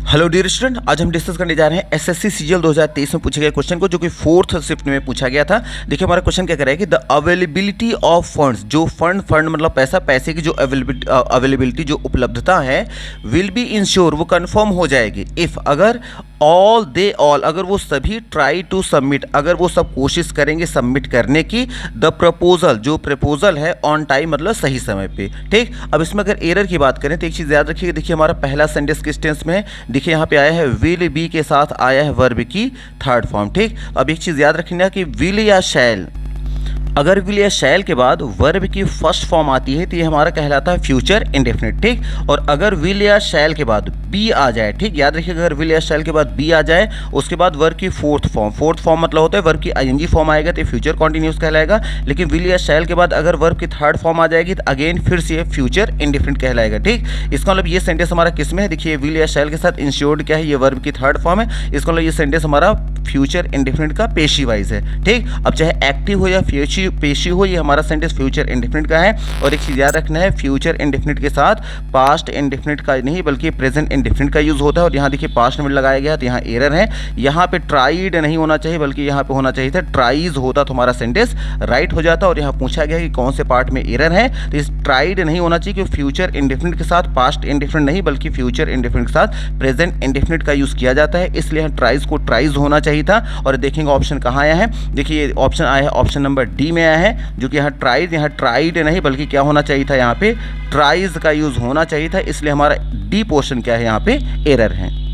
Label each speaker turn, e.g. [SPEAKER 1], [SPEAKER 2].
[SPEAKER 1] Hello dear student, आज हम discuss करने जा रहे हैं एसएससी सीजीएल 2023 में पूछे गए क्वेश्चन को, जो कि फोर्थ शिफ्ट में पूछा गया था। देखिए हमारा क्वेश्चन क्या कर रहा है कि द अवेलेबिलिटी ऑफ फंड्स, जो फंड मतलब पैसे की जो अवेलेबिलिटी जो उपलब्धता है, विल बी इंश्योर, वो कंफर्म हो जाएगी इफ, अगर ऑल अगर वो सभी ट्राई टू सबमिट, अगर वो सब कोशिश करेंगे सबमिट करने की, द प्रपोजल, जो प्रपोजल है ऑन टाइम मतलब सही समय पे। ठीक, अब इसमें अगर एरर की बात करें तो एक चीज़ याद रखिएगा। देखिए हमारा पहला सेंटेंस किस टेंस में है, देखिए यहाँ पे आया है विल बी के साथ आया है वर्ब की थर्ड फॉर्म। ठीक, अब एक चीज़ याद रखना कि विल या शैल, अगर विल या शैल के बाद वर्ब की फर्स्ट फॉर्म आती है तो ये हमारा कहलाता है फ्यूचर इंडेफिनिट। ठीक, और अगर विल या शैल के बाद बी आ जाए, ठीक याद रखिए, अगर विल या शैल के बाद बी आ जाए, उसके बाद वर्ब की फोर्थ फॉर्म मतलब होता है वर्ब की आईएनजी फॉर्म आएगा तो फ्यूचर कॉन्टिन्यूस कहलाएगा। लेकिन विल या शैल के बाद अगर वर्ब की थर्ड फॉर्म आ जाएगी तो अगेन फिर से फ्यूचर इंडेफिनिट कहलाएगा। ठीक, इसका मतलब ये सेंटेंस हमारा किस में है, देखिए विल या शैल के साथ इंश्योर्ड क्या है, ये वर्ब की थर्ड फॉर्म है। इसका मतलब ये सेंटेंस हमारा फ्यूचर इंडेफिनिट का पेशी वाइज है। ठीक, अब चाहे एक्टिव हो या पेशी हो, ये हमारा सेंटेंस फ्यूचर इंडेफिनिट का है। और एक चीज़ याद रखना है, फ्यूचर इंडेफिनिट के साथ पास्ट इंडेफिनिट का नहीं बल्कि प्रेजेंट इंडेफिनिट का यूज़ होता है। और यहाँ देखिए पास्ट में लगाया गया तो यहाँ एरर है, यहाँ पे ट्राइड नहीं होना चाहिए बल्कि यहाँ पे होना चाहिए था ट्राइज होता तो हमारा सेंटेंस राइट हो जाता। और यहाँ पूछा गया कि कौन से पार्ट में एरर है, तो इस ट्राइड नहीं होना चाहिए क्योंकि फ्यूचर इंडेफिनिट के साथ पास्ट इंडेफिनिट नहीं बल्कि फ्यूचर इंडेफिनिट के साथ प्रेजेंट इंडेफिनिट का यूज़ किया जाता है, इसलिए यहाँ ट्राइज को ट्राइज होना चाहिए था। और देखेंगे ऑप्शन कहाँ आया है, देखिए ऑप्शन आया है ऑप्शन नंबर डी में आया है, जो कि यहाँ ट्राइड, यहाँ ट्राइड नहीं बल्कि क्या होना चाहिए था, यहाँ पे ट्राइज का यूज़ होना चाहिए था, इसलिए हमारा डी पोर्शन क्या है यहाँ पे एरर है।